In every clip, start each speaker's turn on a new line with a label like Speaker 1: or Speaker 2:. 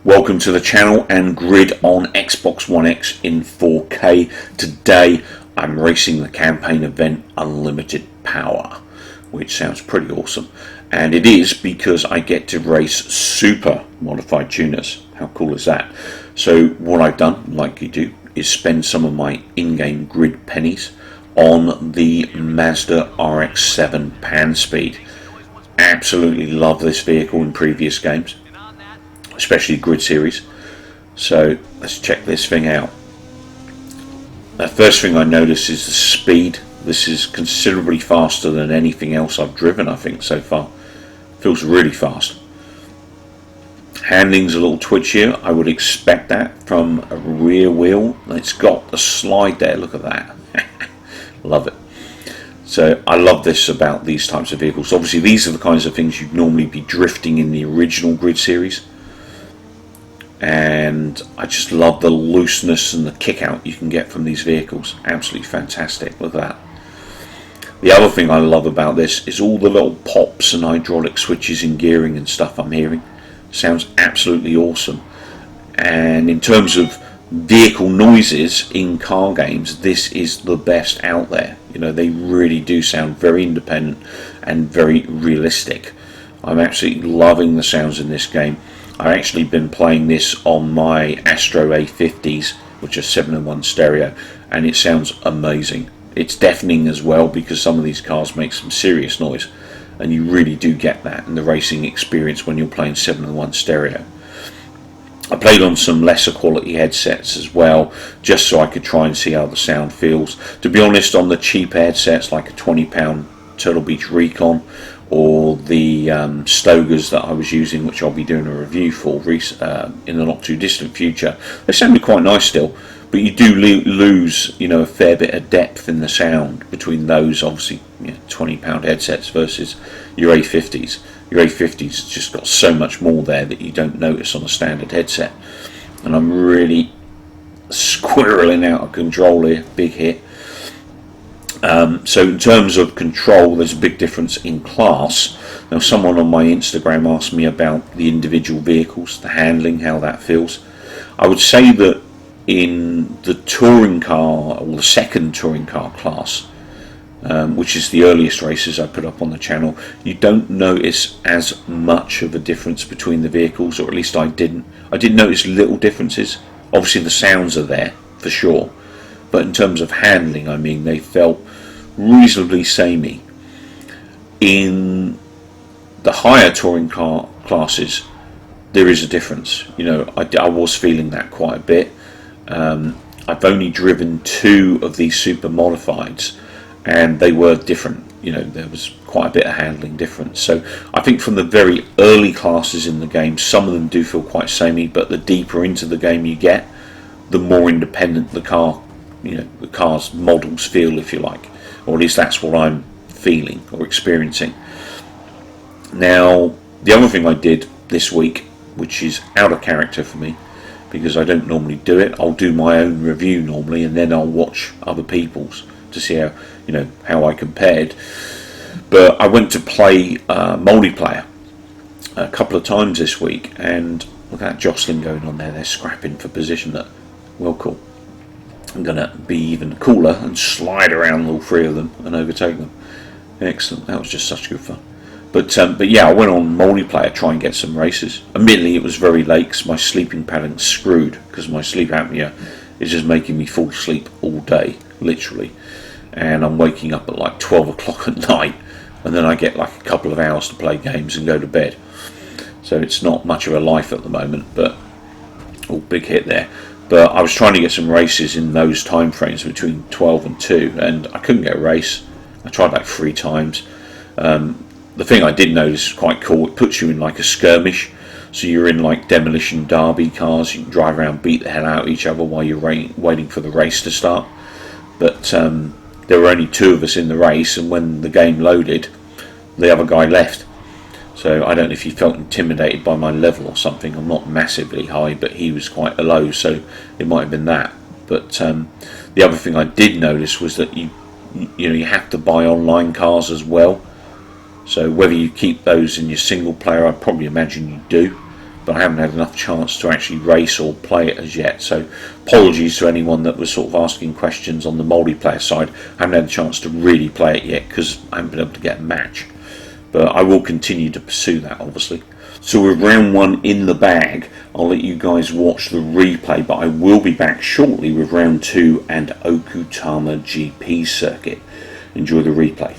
Speaker 1: Welcome to the channel and grid on Xbox One X in 4K. Today I'm racing the campaign event Unlimited Power, which sounds pretty awesome. And it is because I get to race super modified tuners. How cool is that? So what I've done, like you do, is spend some of my in-game grid pennies on the MAZDA RX7 PANSPEED. Absolutely love this vehicle in previous games, especially grid series. So let's check this thing out. The first thing I notice is the speed. This is considerably faster than anything else I've driven, I think, so far. Feels really fast. Handling's a little twitchier. I would expect that from a rear wheel. It's got a slide there, look at that. Love it. So I love this about these types of vehicles. Obviously these are the kinds of things you'd normally be drifting in the original grid series. And I just love the looseness and the kick out you can get from these vehicles. Absolutely fantastic. Look at that. The other thing I love about this is all the little pops and hydraulic switches and gearing and stuff I'm hearing. Sounds absolutely awesome. And in terms of vehicle noises in car games, this is the best out there. You know, they really do sound very independent and very realistic. I'm absolutely loving the sounds in this game. I've actually been playing this on my Astro A50s, which are 7-in-1 stereo, and it sounds amazing. It's deafening as well because some of these cars make some serious noise, and you really do get that in the racing experience when you're playing 7-in-1 stereo. I played on some lesser quality headsets as well, just so I could try and see how the sound feels. To be honest, on the cheap headsets like a £20 Turtle Beach Recon, or the Stogers that I was using, which I'll be doing a review for in the not too distant future, they sounded quite nice still, but you do lose, you know, a fair bit of depth in the sound between those, obviously, you know, £20 headsets versus your A50s. Your A50s just got so much more there that you don't notice on a standard headset, and I'm really squirreling out of control here. Big hit. So in terms of control, there's a big difference in class. Now, someone on my Instagram asked me about the individual vehicles, the handling, how that feels. I would say that in the touring car, or the second touring car class, which is the earliest races I put up on the channel, you don't notice as much of a difference between the vehicles, or at least I didn't. I did notice little differences. Obviously the sounds are there for sure, but in terms of handling, I mean, they felt reasonably samey. In the higher touring car classes, there is a difference. You know, I was feeling that quite a bit. I've only driven 2 of these super modifieds, and they were different. You know, there was quite a bit of handling difference. So I think from the very early classes in the game, some of them do feel quite samey, but the deeper into the game you get, the more independent the car, you know, the car's models feel, if you like, or at least that's what I'm feeling or experiencing. Now, the other thing I did this week, which is out of character for me, because I don't normally do it, I'll do my own review normally, and then I'll watch other people's to see how, you know, how I compared. But I went to play multiplayer a couple of times this week, and look at that jostling going on there. They're scrapping for position. That, well, cool. I'm going to be even cooler and slide around all 3 of them and overtake them. Excellent. That was just such good fun. But yeah, I went on multiplayer to try and get some races. Admittedly, it was very late because my sleeping pattern's screwed, because my sleep apnea is just making me fall asleep all day, literally. And I'm waking up at like 12 o'clock at night, and then I get like a couple of hours to play games and go to bed. So it's not much of a life at the moment, but big hit there. But I was trying to get some races in those time frames between 12 and 2, and I couldn't get a race. I tried like 3 times. The thing I did notice is quite cool. It puts you in like a skirmish, so you're in like demolition derby cars. You can drive around, beat the hell out of each other while you're waiting for the race to start. But there were only 2 of us in the race, and when the game loaded, the other guy left. So I don't know if he felt intimidated by my level or something. I'm not massively high, but he was quite low, so it might have been that. But the other thing I did notice was that you have to buy online cars as well. So whether you keep those in your single player, I probably imagine you do, but I haven't had enough chance to actually race or play it as yet. So apologies to anyone that was sort of asking questions on the multiplayer side. I haven't had a chance to really play it yet because I haven't been able to get a match. But I will continue to pursue that, obviously. So with round 1 in the bag, I'll let you guys watch the replay, but I will be back shortly with round 2 and Okutama GP circuit. Enjoy the replay.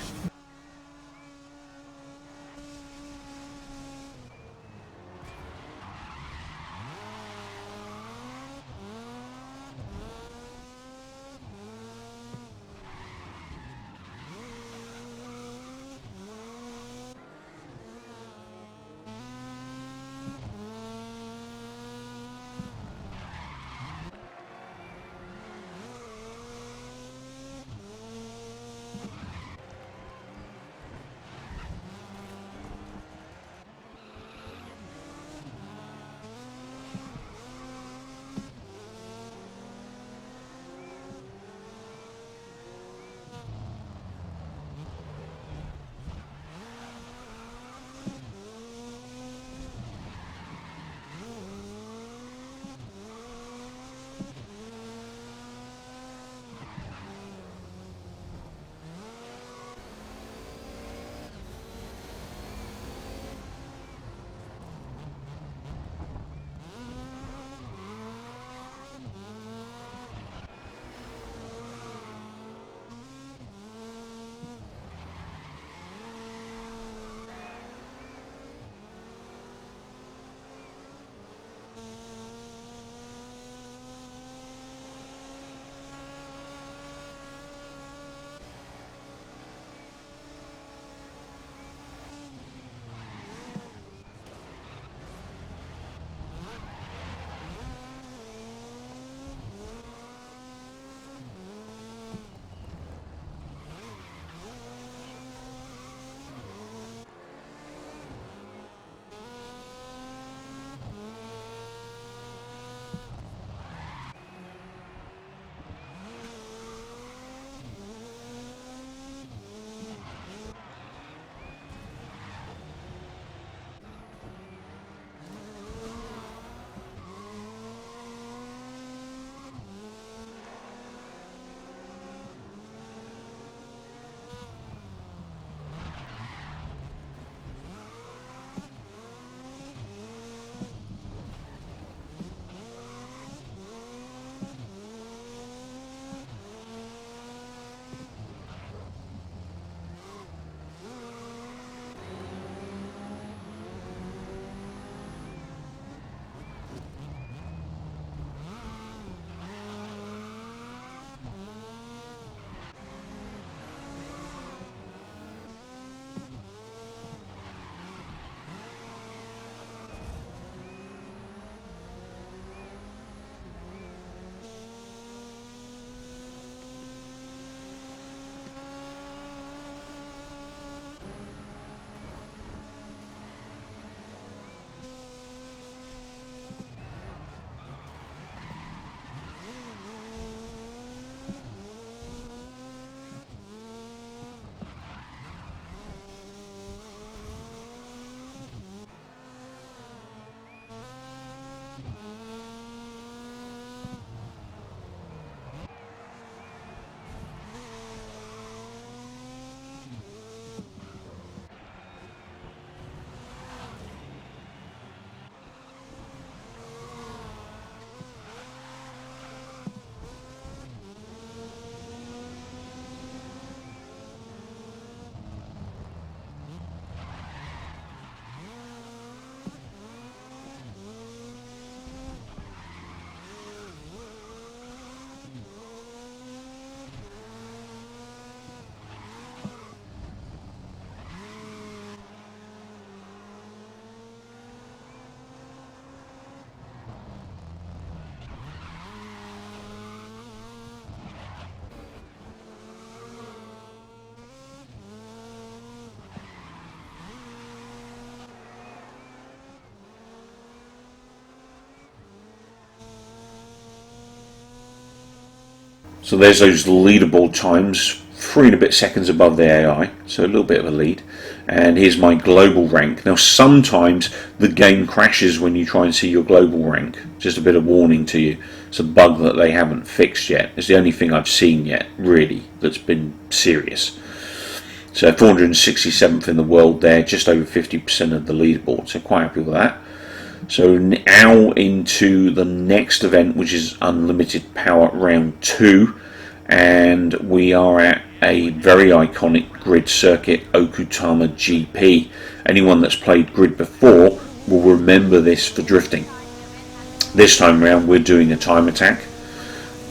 Speaker 1: So there's those leaderboard times, 3 and a bit seconds above the AI, so a little bit of a lead. And here's my global rank. Now sometimes the game crashes when you try and see your global rank. Just a bit of warning to you. It's a bug that they haven't fixed yet. It's the only thing I've seen yet, really, that's been serious. So 467th in the world there, just over 50% of the leaderboard, so quite happy with that. So now into the next event, which is Unlimited Power Round 2, and we are at a very iconic grid circuit, Okutama GP. Anyone that's played grid before will remember this for drifting. This time around we're doing a time attack,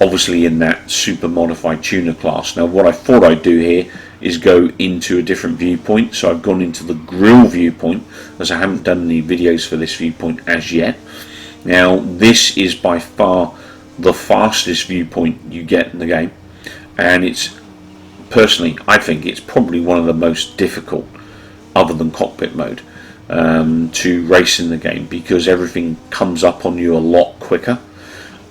Speaker 1: obviously in that super modified tuner class. Now what I thought I'd do here is go into a different viewpoint, so I've gone into the grill viewpoint, as I haven't done any videos for this viewpoint as yet. Now this is by far the fastest viewpoint you get in the game, and it's, personally, I think it's probably one of the most difficult, other than cockpit mode, to race in the game, because everything comes up on you a lot quicker,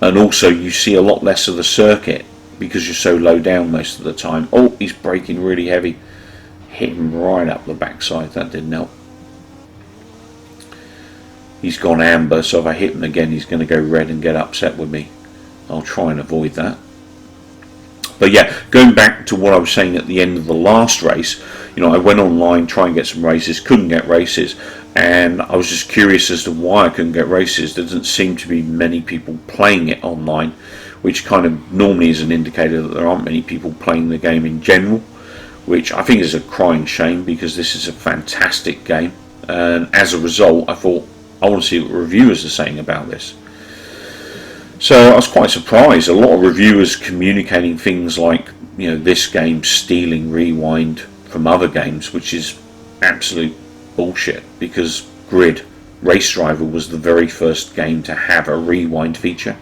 Speaker 1: and also you see a lot less of the circuit because you're so low down most of the time. Oh, he's braking really heavy. Hit him right up the backside. That didn't help. He's gone amber, so if I hit him again he's going to go red and get upset with me. I'll try and avoid that. But yeah, going back to what I was saying at the end of the last race, you know, I went online, try and get some races, couldn't get races, and I was just curious as to why I couldn't get races. There doesn't seem to be many people playing it online, which kind of normally is an indicator that there aren't many people playing the game in general, which I think is a crying shame, because this is a fantastic game, and as a result I thought I want to see what reviewers are saying about this. So I was quite surprised. A lot of reviewers communicating things like, you know, this game stealing Rewind from other games, which is absolute bullshit, because Grid Race Driver was the very first game to have a Rewind feature.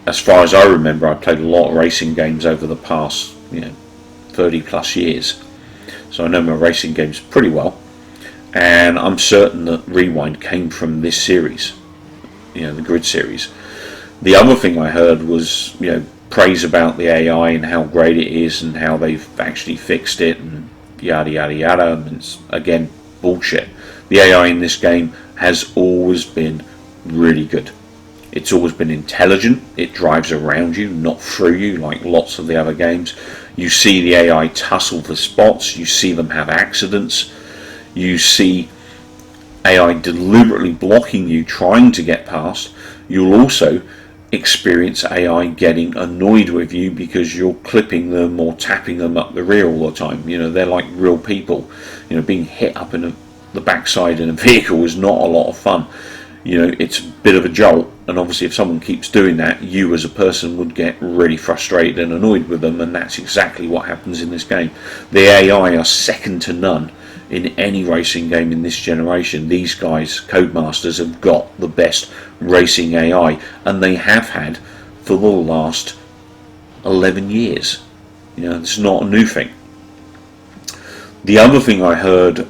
Speaker 1: As far as I remember, I played a lot of racing games over the past, you know, 30 plus years, so I know my racing games pretty well, and I'm certain that Rewind came from this series, you know, the Grid series. The other thing I heard was, you know, praise about the AI and how great it is and how they've actually fixed it and yada yada yada, and it's again bullshit. The AI in this game has always been really good. It's always been intelligent. It drives around you, not through you, like lots of the other games. You see the AI tussle for spots, you see them have accidents, you see AI deliberately blocking you trying to get past. You'll also experience AI getting annoyed with you because you're clipping them or tapping them up the rear all the time. You know, they're like real people. You know, being hit up in the backside in a vehicle is not a lot of fun. You know, it's a bit of a jolt, and obviously if someone keeps doing that, you as a person would get really frustrated and annoyed with them, and that's exactly what happens in this game. The AI are second to none in any racing game in this generation. These guys, Codemasters, have got the best racing AI, and they have had for the last 11 years. You know, it's not a new thing. The other thing I heard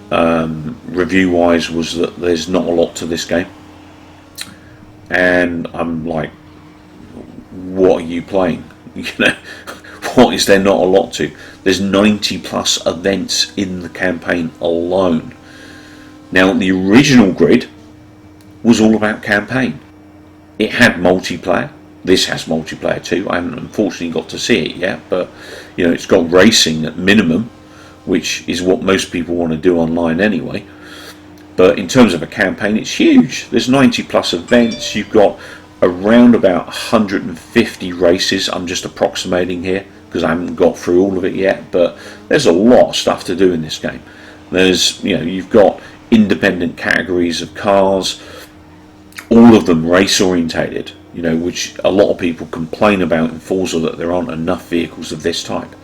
Speaker 1: review wise was that there's not a lot to this game, and I'm like, what are you playing? You know, what is there not a lot to? There's 90 plus events in the campaign alone. Now the original Grid was all about campaign. It had multiplayer. This has multiplayer too. I haven't unfortunately got to see it yet, but you know, it's got racing at minimum, which is what most people want to do online anyway. But in terms of a campaign, it's huge. There's 90 plus events. You've got around about 150 races. I'm just approximating here because I haven't got through all of it yet, but there's a lot of stuff to do in this game. There's, you know, you've got independent categories of cars, all of them race orientated, you know, which a lot of people complain about in Forza, that there aren't enough vehicles of this type,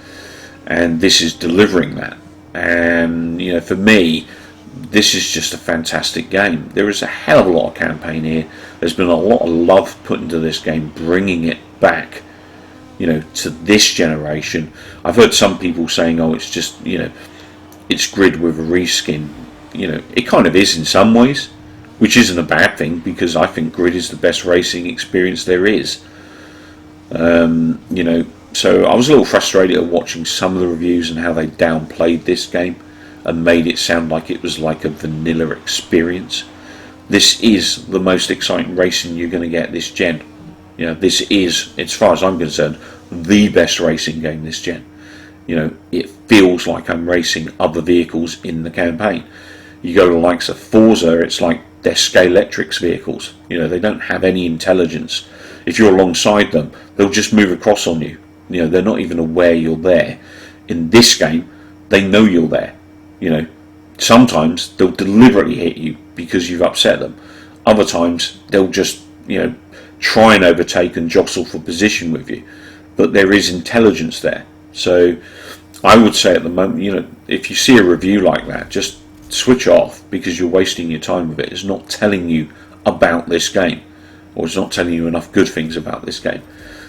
Speaker 1: and this is delivering that. And you know, for me, this is just a fantastic game. There is a hell of a lot of campaign here. There's been a lot of love put into this game, bringing it back, you know, to this generation. I've heard some people saying, oh, it's just, you know, it's Grid with a reskin. You know, it kind of is in some ways, which isn't a bad thing, because I think Grid is the best racing experience there is. You know, so I was a little frustrated at watching some of the reviews and how they downplayed this game. and made it sound like it was like a vanilla experience. This is the most exciting racing you're going to get this gen. You know, this is, as far as I'm concerned, the best racing game this gen. You know, it feels like I'm racing other vehicles in the campaign. You go to the likes of Forza, it's like they're Scalextric's vehicles. You know, they don't have any intelligence. If you're alongside them, they'll just move across on you. You know, they're not even aware you're there. In this game, they know you're there. You know, sometimes they'll deliberately hit you because you've upset them. Other times they'll just, you know, try and overtake and jostle for position with you. But there is intelligence there. So I would say at the moment, you know, if you see a review like that, just switch off, because you're wasting your time with it. It's not telling you about this game, or it's not telling you enough good things about this game.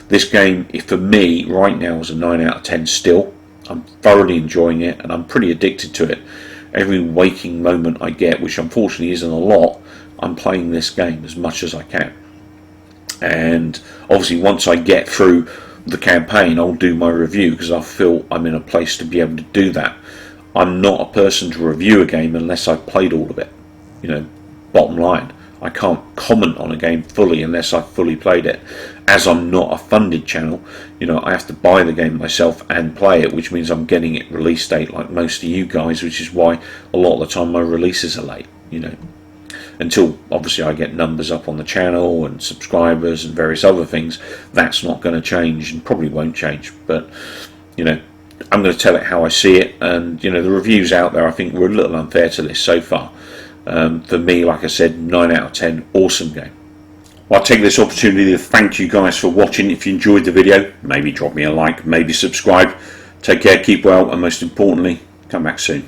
Speaker 1: This game, for me, right now is a 9 out of 10 still. I'm thoroughly enjoying it, and I'm pretty addicted to it. Every waking moment I get, which unfortunately isn't a lot, I'm playing this game as much as I can. And obviously once I get through the campaign, I'll do my review, because I feel I'm in a place to be able to do that. I'm not a person to review a game unless I've played all of it. You know, bottom line, I can't comment on a game fully unless I've fully played it. As I'm not a funded channel, you know, I have to buy the game myself and play it, which means I'm getting it release date like most of you guys, which is why a lot of the time my releases are late, you know. Until obviously I get numbers up on the channel and subscribers and various other things, that's not going to change, and probably won't change. But you know, I'm going to tell it how I see it, and you know, the reviews out there I think were a little unfair to this so far. For me, like I said, 9 out of 10, awesome game. Well, I'll take this opportunity to thank you guys for watching. If you enjoyed the video, maybe drop me a like, maybe subscribe. Take care, keep well, and most importantly, come back soon.